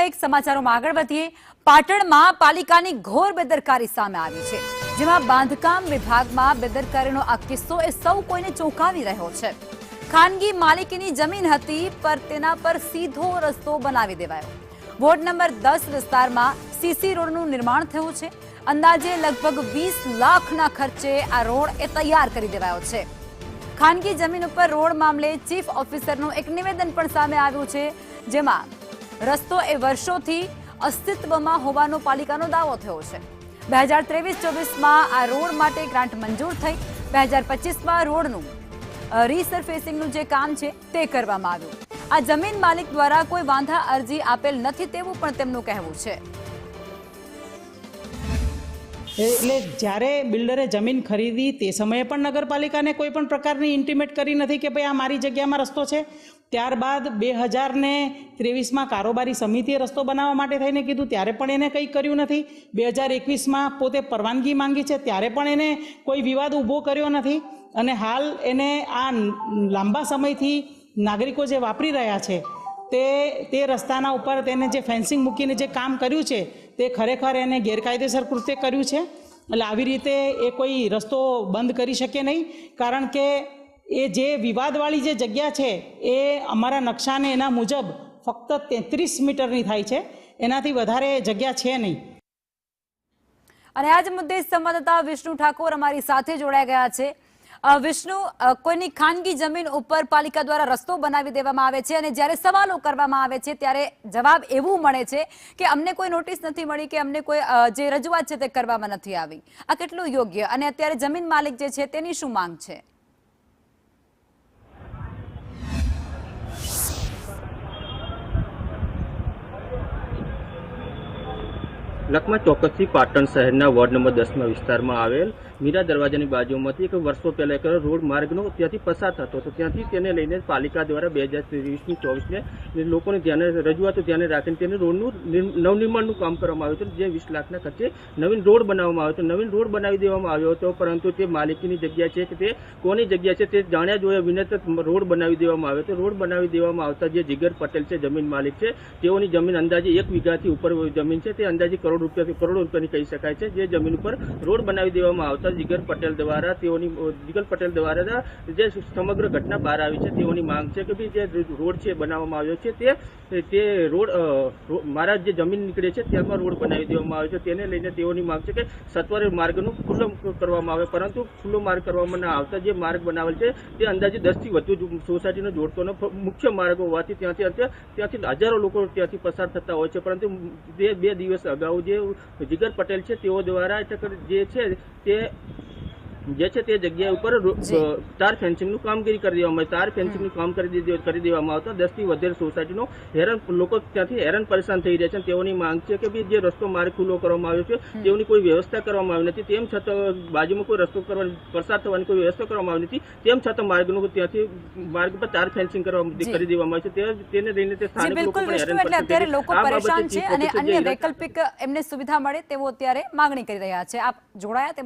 એક સમાચારોમાં આગળ વધીએ। પાટણમાં પાલિકાની ઘોર બેદરકારી સામે આવી છે, જેમાં બાંધકામ વિભાગમાં બેદરકારીનો આ કિસ્સો એ સૌ કોઈને ચોંકાવી રહ્યો છે। ખાનગી માલિકીની જમીન હતી, પર તેના પર સીધો રસ્તો બનાવી દેવાયો। વોર્ડ નંબર 10 વિસ્તારમાં સીસી રોડનું નિર્માણ થયું છે। અંદાજે લગભગ 20 લાખના ખર્ચે આ રોડ એ તૈયાર કરી દેવાયો છે। ખાનગી જમીન ઉપર રોડ મામલે ચીફ ઓફિસરનું એક નિવેદન પણ સામે આવ્યું છે, જેમાં રસ્તો એ વર્ષોથી અસ્તિત્વમાં હોવાનો પાલિકાનો દાવો થયો છે। 2023-24માં આ રોડ માટે ગ્રાન્ટ મંજૂર થઈ। 2025માં રોડનું રીસરફેસિંગનું જે કામ છે તે કરવામાં આવ્યું। આ જમીન માલિક દ્વારા કોઈ વાંધા અરજી આપેલ નથી તેવું પણ તેમનું કહેવું છે। એટલે જ્યારે બિલ્ડરે જમીન ખરીદી તે સમયે પણ નગરપાલિકાને કોઈ પણ પ્રકારની ઇન્ટિમેટ કરી નથી કે ભાઈ આ મારી જગ્યામાં રસ્તો છે। ત્યારબાદ 2023માં કારોબારી સમિતિએ રસ્તો બનાવવા માટે થઈને કીધું, ત્યારે પણ એને કંઈ કર્યું નથી। 2021માં પોતે પરવાનગી માંગી છે, ત્યારે પણ એને કોઈ વિવાદ ઊભો કર્યો નથી। અને હાલ એને આ લાંબા સમયથી નાગરિકો જે વાપરી રહ્યા છે તે રસ્તાના ઉપર તેને જે ફેન્સિંગ મૂકીને જે કામ કર્યું છે તે ખરેખર એને ગેરકાયદેસર કૃત્ય કર્યું છે। એટલે આવી રીતે એ કોઈ રસ્તો બંધ કરી શકે નહીં, કારણ કે એ જે વિવાદવાળી જે જગ્યા છે એ અમારા નકશાને એના મુજબ ફક્ત 33 મીટરની થાય છે, એનાથી વધારે જગ્યા છે નહીં। અને આ જ મુદ્દે સંવાદદાતા વિષ્ણુ ઠાકોર અમારી સાથે જોડાઈ ગયા છે। વિષ્ણુ, કોઈની ખાનગી જમીન ઉપર પાલિકા દ્વારા રસ્તો બનાવી દેવામાં આવે છે અને જ્યારે સવાલો કરવામાં આવે છે ત્યારે જવાબ એવું મળે છે કે અમને કોઈ નોટિસ નથી મળી કે અમને કોઈ જે રજૂઆત છે તે કરવામાં નથી આવી। આ કેટલું યોગ્ય, અને અત્યારે જમીન માલિક જે છે તેની શું માંગ છે? લખમાં ચોક્કસથી પાટણ શહેરના વોર્ડ નંબર 10 વિસ્તારમાં આવેલ મીરા દરવાજાની બાજુમાંથી એક વર્ષો પહેલા એક રોડ માર્ગનો ત્યાંથી પસાર થતો હતો। ત્યાંથી તેને લઈને પાલિકા દ્વારા 2023-24ને લોકોને ધ્યાને રજૂઆતો ધ્યાને રાખીને તેને રોડનું નવનિર્માણનું કામ કરવામાં આવ્યું હતું, જે 20 લાખના ખર્ચે નવીન રોડ બનાવવામાં આવ્યો હતો। નવીન રોડ બનાવી દેવામાં આવ્યો હતો, પરંતુ તે માલિકીની જગ્યા છે કે તે કોની જગ્યા છે તે જાણ્યા જોયા વિના રોડ બનાવી દેવામાં આવ્યો હતો। રોડ બનાવી દેવામાં આવતા જે જીગર પટેલ છે, જમીન માલિક છે, તેઓની જમીન અંદાજે 1 વીઘાથી ઉપર જમીન છે, તે અંદાજે કરોડ રૂપિયાની કહી શકાય છે। જે જમીન ઉપર રોડ બનાવી દેવામાં આવતા જીગર પટેલ દ્વારા જે સમગ્ર ઘટના બહાર આવી છે, તેઓની માંગ છે કે ભાઈ જે રોડ છે બનાવવામાં આવ્યો છે તે રોડ મારા જે જમીન નીકળે છે તેમાં રોડ બનાવી દેવામાં આવ્યો છે। તેને લઈને તેઓની માંગ છે કે સત્વરે માર્ગનો ખુલ્લો કરવામાં આવે, પરંતુ ખુલ્લો માર્ગ કરવામાં ના આવતા જે માર્ગ બનાવેલ છે તે અંદાજે 10થી વધુ સોસાયટીનો જોડતોનો મુખ્ય માર્ગ હોવાથી ત્યાંથી હજારો લોકો ત્યાંથી પસાર થતા હોય છે। પરંતુ બે દિવસ અગાઉ જે જીગર પટેલ છે તેઓ દ્વારા જે છે તે જગ્યા ઉપર તાર ફેન્સિંગનું કામગીરી કરી દેવામાં આવી। તાર ફેન્સિંગનું કામ કરી દેવામાં આવતા 10થી વધારે સોસાયટીનો લોકો ત્યાંથી હેરાન પરેશાન થઈ રહ્યા છે। તેઓની માંગ છે કે ભાઈ જે રસ્તો માર્ગ ખુલ્લો કરવામાં આવ્યો છે તેઓની કોઈ વ્યવસ્થા કરવામાં આવી નથી, તેમ છતાં બાજુમાં કોઈ રસ્તો પસાર થવાની કોઈ વ્યવસ્થા કરવામાં આવી નથી, તેમ છતાં ત્યાંથી માર્ગ પર તાર ફેન્સિંગ કરી દેવામાં આવે છે। તેને લઈને તે સ્થાનિક લોકો પણ પરેશાન છે અને અન્ય વૈકલ્પિક એમને સુવિધા મળે તેવો અત્યારે માંગણી કરી રહ્યા છે। આપ જોડાયા।